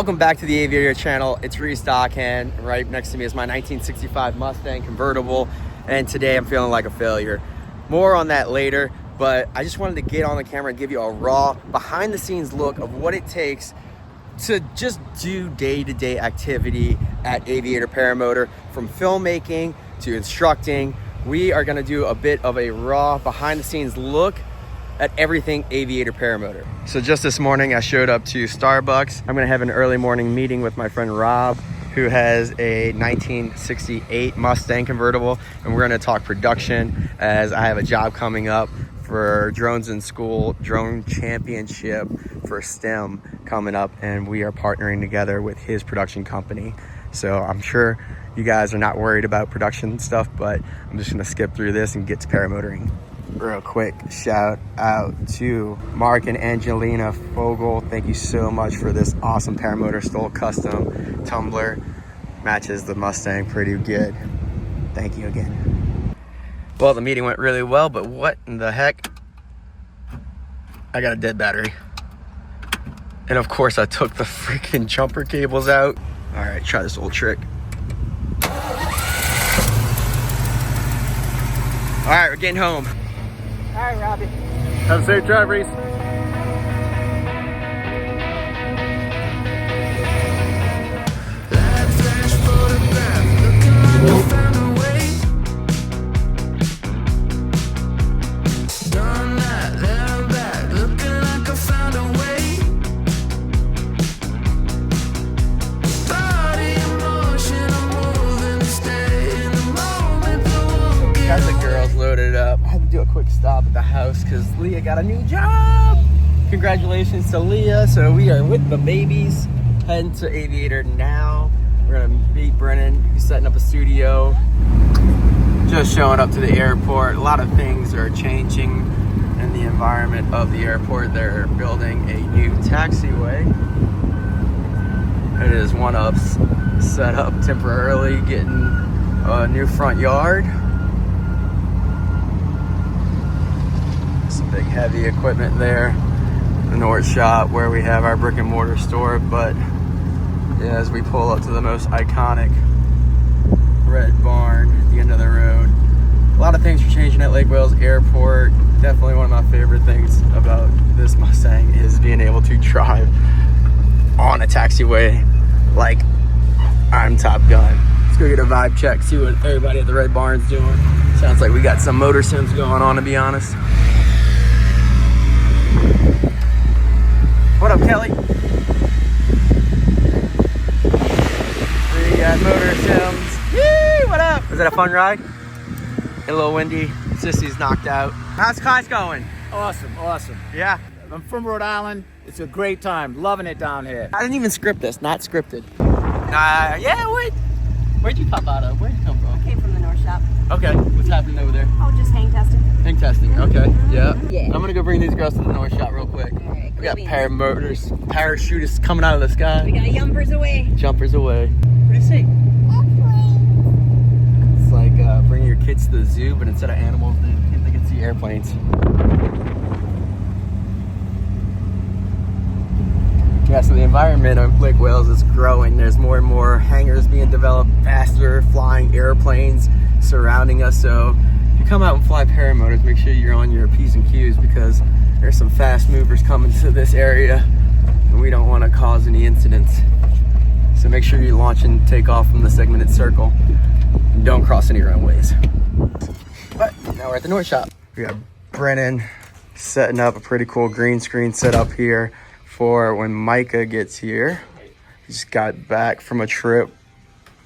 Welcome back to the Aviator channel. It's Restock, and right next to me is my 1965 Mustang convertible, and today I'm feeling like a failure. More on that later, but I just wanted to get on the camera and give you a raw behind the scenes look of what it takes to just do day-to-day activity at Aviator Paramotor, from filmmaking to instructing. We are gonna do a bit of a raw behind the scenes look at everything Aviator Paramotor. So just this morning I showed up to Starbucks. I'm gonna have an early morning meeting with my friend Rob, who has a 1968 Mustang convertible, and we're gonna talk production as I have a job coming up for Drones in School Drone Championship for STEM coming up, and we are partnering together with his production company. So I'm sure you guys are not worried about production stuff, but I'm just gonna skip through this and get to paramotoring. Real quick shout out to Mark and Angelina Fogel. Thank you so much for this awesome Paramotor Stole custom tumbler. Matches the Mustang pretty good. Thank you again. Well, the meeting went really well, but what in the heck? I got a dead battery. And of course I took the freaking jumper cables out. All right, try this old trick. All right, we're getting home. All right, Robbie. Have a safe drive, Reese. Got the girls loaded up. I had to do a quick stop at the house because Leah got a new job. Congratulations to Leah. So we are with the babies, heading to Aviator now. We're gonna meet Brennan. He's setting up a studio. Just showing up to the airport. A lot of things are changing in the environment of the airport. They're building a new taxiway. It is one of set up temporarily, getting a new front yard. Some big heavy equipment there. The north shop where we have our brick and mortar store, but yeah, as we pull up to the most iconic red barn at the end of the road. A lot of things are changing at Lake Wales Airport. Definitely one of my favorite things about this Mustang is being able to drive on a taxiway like I'm Top Gun. Let's go get a vibe check, see what everybody at the red barn's doing. Sounds like we got some motor sims going on, to be honest. What up, Kelly? We got motor sims. Yee, what up? Was that a fun ride? A little windy. Sissy's knocked out. How's class going? Awesome, awesome. Yeah. I'm from Rhode Island. It's a great time. Loving it down here. I didn't even script this. Not scripted. Yeah, where'd you pop out of? Where'd you come from? Came from the North Shop. Okay. What's happening over there? Oh, just hang testing. Hang testing. Okay. Yeah. Yeah. I'm gonna go bring these girls to the north shop real quick. All right, We got cool beans. paramotors, parachutists coming out of the sky. We got yumpers away. Jumpers away. What do you see? It's like bringing your kids to the zoo, but instead of animals, they can see airplanes. Yeah, so the environment of Lake Wales is growing. There's more and more hangars being developed, faster flying airplanes surrounding us. So if you come out and fly paramotors, make sure you're on your P's and Q's, because there's some fast movers coming to this area and we don't want to cause any incidents. So make sure you launch and take off from the segmented circle. Don't cross any runways. But now we're at the north shop. We got Brennan setting up a pretty cool green screen setup here for when Micah gets here. He just got back from a trip.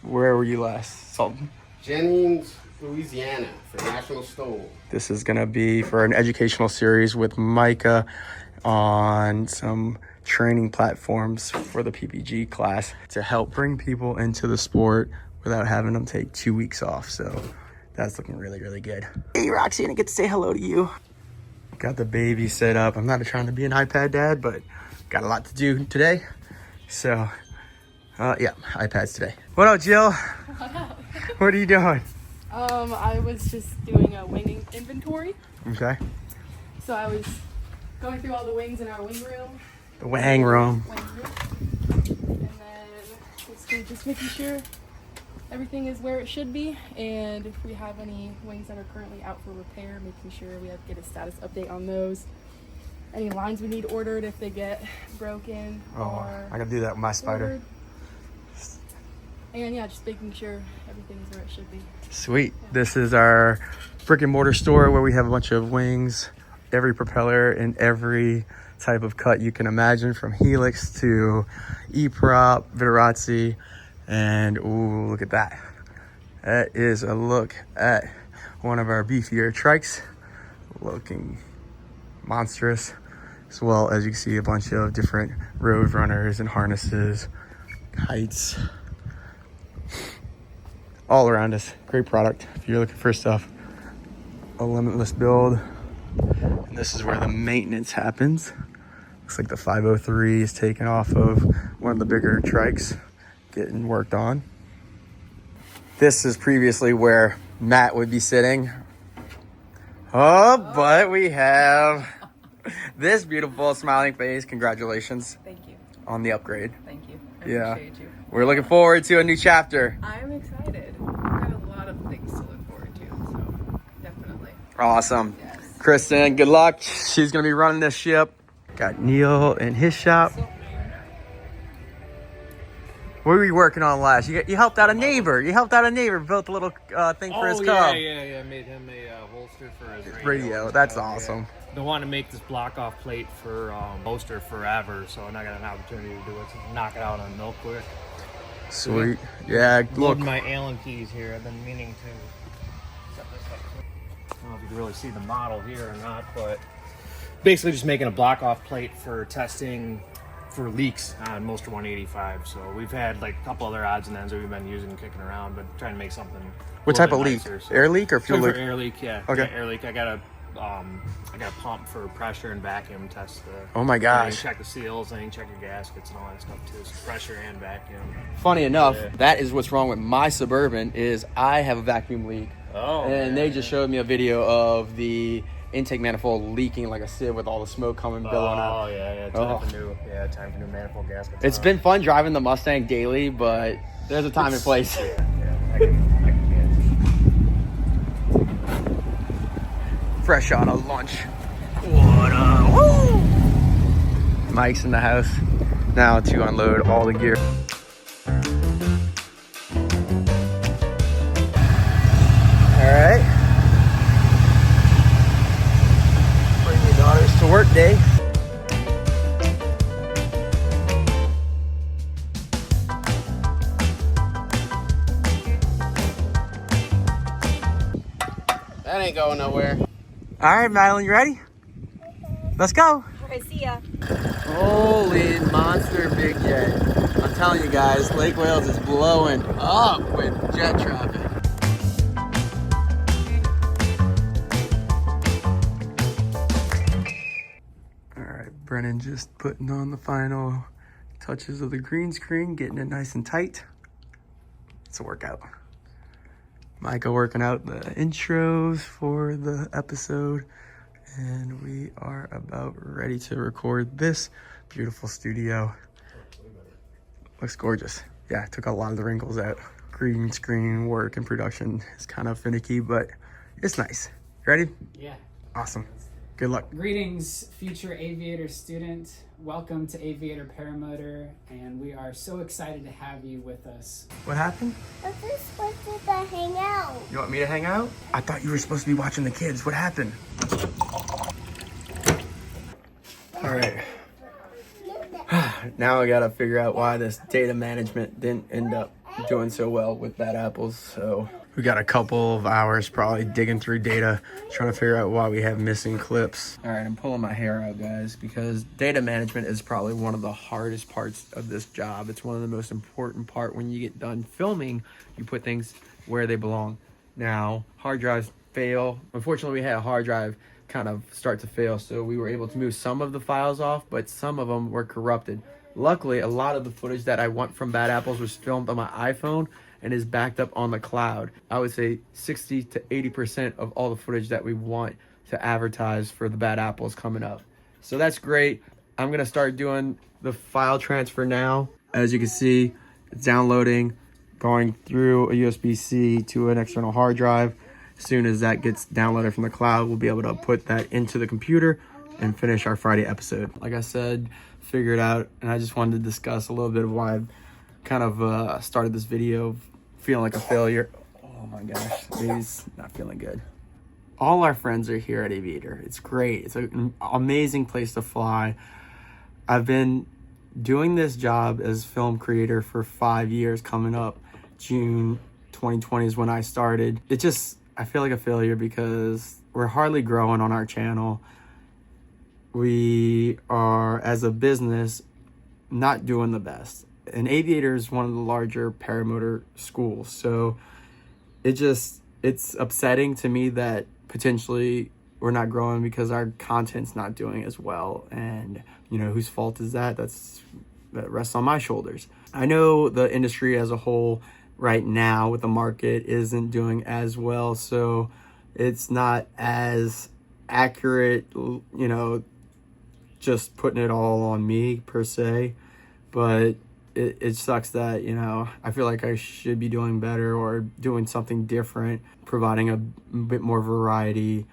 Where were you last? Salton? Jennings, Louisiana for National Stoll. This is gonna be for an educational series with Micah on some training platforms for the PPG class to help bring people into the sport without having them take 2 weeks off. So that's looking really, really good. Hey, Roxy, I didn't get to say hello to you. Got the baby set up. I'm not trying to be an iPad dad, but got a lot to do today. So, yeah, iPads today. What up, Jill? What are you doing? I was just doing a wing inventory. Okay. So I was going through all the wings in our wing room. The wang room. Wing room. And then basically just making sure everything is where it should be. And if we have any wings that are currently out for repair, making sure we have to get a status update on those. Any lines we need ordered if they get broken. Oh, I gotta do that with my spider. Ordered. And yeah, just making sure everything is where it should be. Sweet. This is our brick and mortar store where we have a bunch of wings, every propeller and every type of cut you can imagine, from helix to E-prop, Viterazzi, and ooh, look at that. That is a look at one of our beefier trikes, looking monstrous, as well as you can see a bunch of different road runners and harnesses, kites, all around us. Great product if you're looking for stuff. A limitless build. And this is where the maintenance happens. Looks like the 503 is taken off of one of the bigger trikes, getting worked on. This is previously where Matt would be sitting. Oh, but we have this beautiful smiling face. Congratulations. Thank you. On the upgrade. Thank you. Yeah. Appreciate you. We're looking forward to a new chapter. I'm excited. We've got a lot of things to look forward to, so definitely. Awesome. Yes. Kristen, good luck. She's going to be running this ship. Got Neil in his shop. What were you working on last? You helped out a neighbor. Built a little thing for his cub. Yeah. Made him a holster for his Radio. That's awesome. They want to make this block off plate for holster forever, so I got an opportunity to do it. So knock it out on milk quick. Sweet. Yeah, look. Loading my Allen keys here. I've been meaning to set this up. I don't know if you can really see the model here or not, but basically just making a block off plate for testing for leaks on Moster 185. So we've had like a couple other odds and ends that we've been using and kicking around, but trying to make something. What type of leak? Nicer, so. Air leak or fuel leak? Air leak, yeah. Okay. Yeah, air leak. I got a pump for pressure and vacuum test. Oh my I gosh. can check the seals, I can check your gaskets and all that stuff too. So pressure and vacuum. Funny enough, Yeah. that is what's wrong with my Suburban is I have a vacuum leak. Oh. And they just showed me a video of the intake manifold leaking like a sieve with all the smoke coming billowing out. Oh yeah. Time for new manifold gaskets. It's been fun driving the Mustang daily, but there's a time and place. I can Fresh out of lunch. What up? Woo! Mike's in the house now to unload all the gear. All right. Bring your daughters to work day. That ain't going nowhere. All right, Madeline, you ready? Let's go. Okay, see ya. Holy monster big jet. I'm telling you guys, Lake Wales is blowing up with jet traffic. All right, Brennan just putting on the final touches of the green screen, getting it nice and tight. It's a workout. Micah working out the intros for the episode, and we are about ready to record this beautiful studio. Looks gorgeous. Yeah, took a lot of the wrinkles out. Green screen work and production is kind of finicky, but it's nice. Ready? Yeah. Awesome. Good luck. Greetings, future aviator student. Welcome to Aviator Paramotor, and we are so excited to have you with us. What happened? We're supposed to hang out. You want me to hang out? I thought you were supposed to be watching the kids. What happened? All right. Now I gotta figure out why this data management didn't end up doing so well with bad apples. So we got a couple of hours probably digging through data, trying to figure out why we have missing clips. All right, I'm pulling my hair out, guys, because data management is probably one of the hardest parts of this job. It's one of the most important part when you get done filming. You put things where they belong. Now, hard drives fail. Unfortunately, we had a hard drive kind of start to fail, so we were able to move some of the files off, but some of them were corrupted. Luckily, a lot of the footage that I want from Bad Apples was filmed on my iPhone and is backed up on the cloud. I would say 60 to 80% of all the footage that we want to advertise for the Bad Apples coming up. So that's great. I'm gonna start doing the file transfer now. As you can see, it's downloading, going through a USB-C to an external hard drive. As soon as that gets downloaded from the cloud, we'll be able to put that into the computer and finish our Friday episode. Like I said, figure it out, and I just wanted to discuss a little bit of why I kind of started this video feeling like a failure. Oh my gosh, baby's not feeling good. All our friends are here at Aviator. It's great. It's an amazing place to fly. I've been doing this job as film creator for 5 years. Coming up June 2020 is when I started. I feel like a failure because we're hardly growing on our channel. We are, as a business, not doing the best. And Aviator is one of the larger paramotor schools. So it's upsetting to me that potentially we're not growing because our content's not doing as well. And, you know, whose fault is that? That rests on my shoulders. I know the industry as a whole right now with the market isn't doing as well. So it's not as accurate, you know, just putting it all on me per se. But it sucks that, you know, I feel like I should be doing better or doing something different, providing a bit more variety.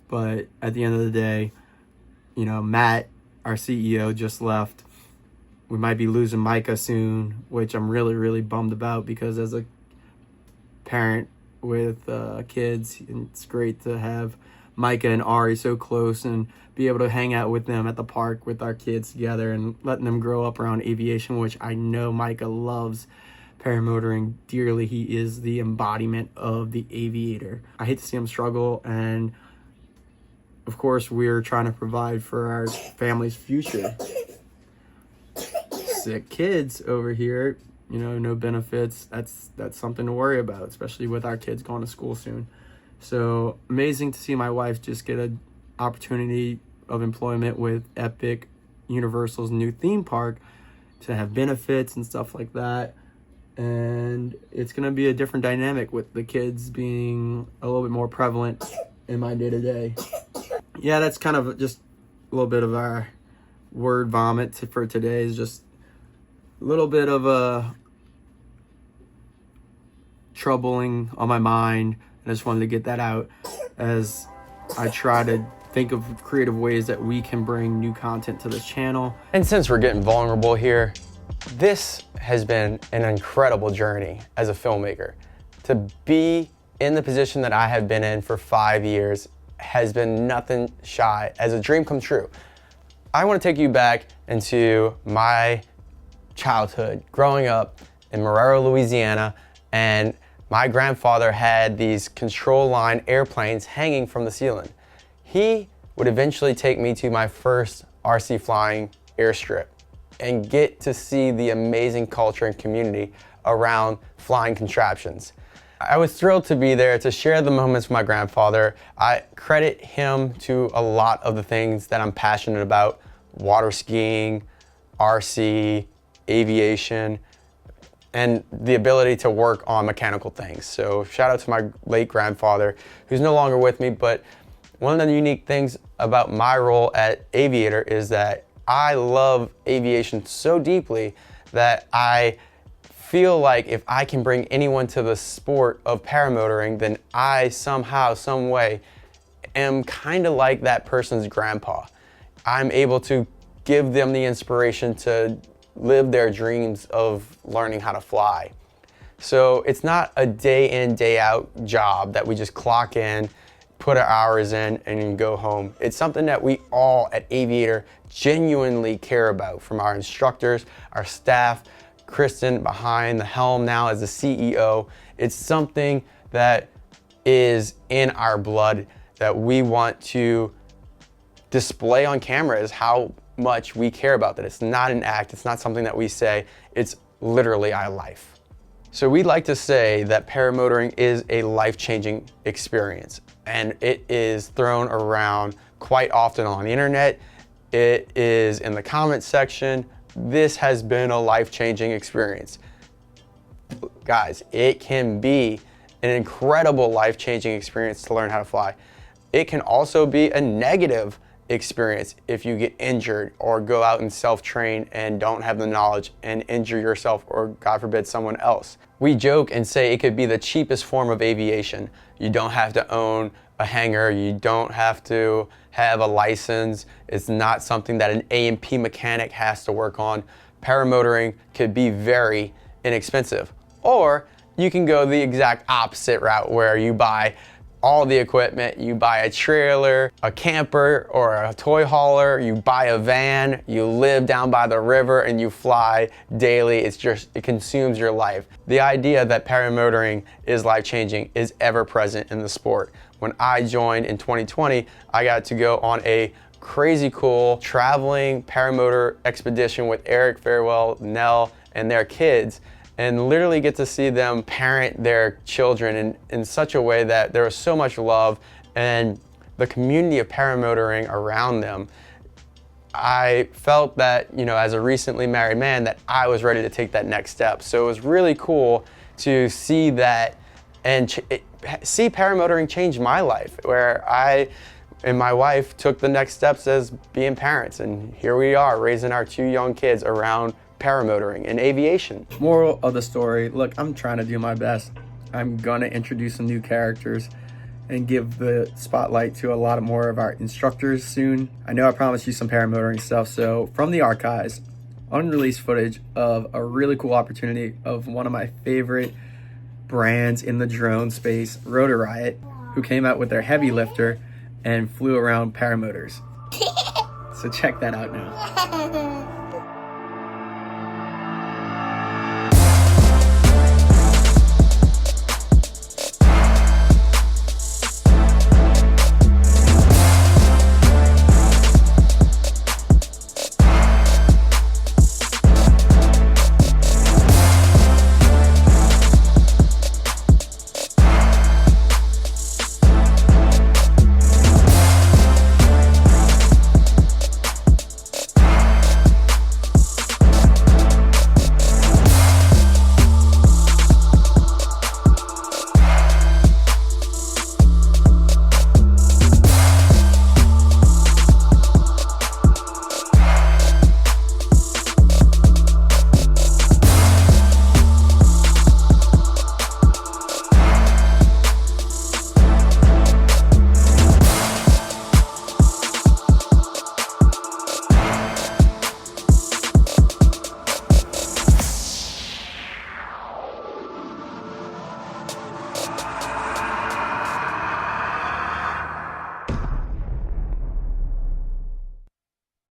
But at the end of the day, you know, Matt, our CEO, just left. We might be losing Micah soon, which I'm really, really bummed about because as a parent with kids, it's great to have Micah and Ari so close and be able to hang out with them at the park with our kids together and letting them grow up around aviation, which I know Micah loves paramotoring dearly. He is the embodiment of the aviator. I hate to see him struggle, and of course we're trying to provide for our family's future. Sick kids over here, you know, no benefits. That's something to worry about, especially with our kids going to school soon. So amazing to see my wife just get an opportunity of employment with Epic Universal's new theme park to have benefits and stuff like that. And it's going to be a different dynamic with the kids being a little bit more prevalent in my day-to-day. Yeah, that's kind of just a little bit of our word vomit for today. Is just a little bit of a troubling on my mind. I just wanted to get that out as I try to think of creative ways that we can bring new content to this channel. And since we're getting vulnerable here, this has been an incredible journey as a filmmaker. To be in the position that I have been in for 5 years has been nothing shy as a dream come true. I want to take you back into my childhood, growing up in Marrero, Louisiana, and my grandfather had these control line airplanes hanging from the ceiling. He would eventually take me to my first RC flying airstrip and get to see the amazing culture and community around flying contraptions. I was thrilled to be there to share the moments with my grandfather. I credit him to a lot of the things that I'm passionate about: water skiing, RC, aviation, and the ability to work on mechanical things. So shout out to my late grandfather, who's no longer with me, but one of the unique things about my role at Aviator is that I love aviation so deeply that I feel like if I can bring anyone to the sport of paramotoring, then I somehow, some way, am kind of like that person's grandpa. I'm able to give them the inspiration to live their dreams of learning how to fly. So it's not a day in, day out job that we just clock in, put our hours in, and go home. It's something that we all at Aviator genuinely care about, from our instructors, our staff, Kristen behind the helm now as the CEO. It's something that is in our blood that we want to display on camera, is how much we care about that. It's not an act, it's not something that we say, it's literally our life. So we like to say that paramotoring is a life-changing experience, and it is thrown around quite often on the internet. It is in the comment section. This has been a life-changing experience. Guys, it can be an incredible life-changing experience to learn how to fly. It can also be a negative experience if you get injured or go out and self-train and don't have the knowledge and injure yourself or, God forbid, someone else. We joke and say it could be the cheapest form of aviation. You don't have to own a hangar, you don't have to have a license. It's not something that an A&P mechanic has to work on. Paramotoring could be very inexpensive. Or you can go the exact opposite route where you buy all the equipment, you buy a trailer, a camper, or a toy hauler, you buy a van, you live down by the river and you fly daily. It consumes your life. The idea that paramotoring is life-changing is ever present in the sport. When I joined in 2020, I got to go on a crazy cool traveling paramotor expedition with Eric Farewell, Nell, and their kids, and literally get to see them parent their children in such a way that there was so much love and the community of paramotoring around them. I felt that, you know, as a recently married man, that I was ready to take that next step. So it was really cool to see that and see paramotoring change my life, where I and my wife took the next steps as being parents, and here we are raising our 2 young kids around paramotoring and aviation. Moral of the story, look, I'm trying to do my best. I'm gonna introduce some new characters and give the spotlight to a lot more of our instructors soon. I know I promised you some paramotoring stuff, so from the archives, unreleased footage of a really cool opportunity of one of my favorite brands in the drone space, Rotor Riot, who came out with their heavy lifter and flew around paramotors. So check that out now.